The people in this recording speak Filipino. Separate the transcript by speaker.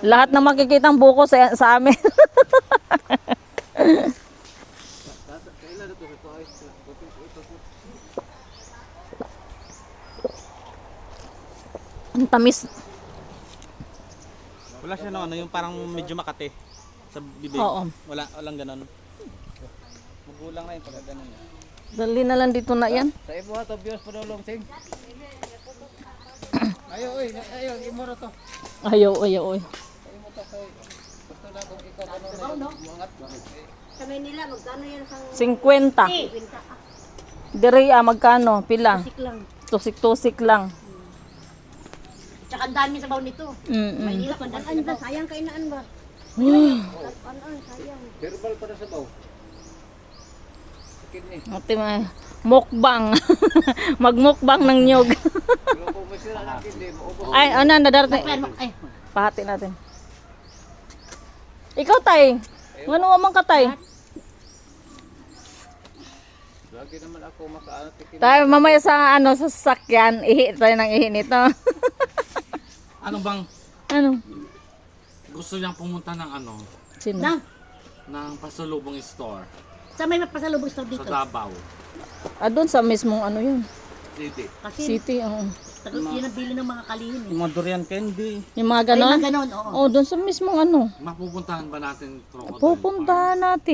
Speaker 1: Lahat na makikitang buko sa amin. Ang tamis.
Speaker 2: Wala siya ng ano, yung parang medyo makate sa bibig.
Speaker 1: Oo.
Speaker 2: Walang ganun. Magulang na yung pagka ganun.
Speaker 1: Dali na lang dito na yan.
Speaker 2: Sa ibo ha, to viewers pa daw long sing. Ayaw, imoro to.
Speaker 1: Ayaw.
Speaker 2: Imo to kay gusto na kung ikaw ano muangat.
Speaker 3: Sa Manila, magkano yan sang
Speaker 1: 50. Dire magkano? Pila?
Speaker 3: sik lang.
Speaker 1: Tusik-tusik lang.
Speaker 3: Tsaka ang dami sabaw nito. Manila, pandaan ba? Sayang kainaan ba? Pandaan, sayang.
Speaker 2: Herbal para sa baw. Kidney.
Speaker 1: Ate mukbang. Magmukbang ng nyog.
Speaker 2: Pero kung may sira ng kidney, maubos.
Speaker 1: Ay, ano na darating.
Speaker 3: Ay,
Speaker 1: Pahati natin. Ikaw tay. Ngano man ka tay?
Speaker 2: Lagi naman ako makaano tikim.
Speaker 1: Tayo mamaya sa sa sasakyan, ihi tayo ng ihi nito.
Speaker 4: Ano bang
Speaker 1: Ano?
Speaker 4: gusto niyang pumunta ng ano,
Speaker 1: Sino?
Speaker 3: na,
Speaker 4: ng pasalubong store
Speaker 3: sa may pasalubong store
Speaker 4: sa
Speaker 3: dito.
Speaker 4: Davao
Speaker 1: Doon sa mismong ano yun.
Speaker 4: City.
Speaker 3: Kasi
Speaker 1: City, oo.
Speaker 3: yun ang bili ng mga kalihin eh.
Speaker 2: Yung mga durian candy.
Speaker 1: Yung mga
Speaker 3: Ay,
Speaker 1: ganon?
Speaker 3: mga ganon, oo.
Speaker 1: Oo, doon sa mismong ano.
Speaker 4: Mapupuntahan ba natin Crocodile Farm?
Speaker 1: Pupuntahan natin.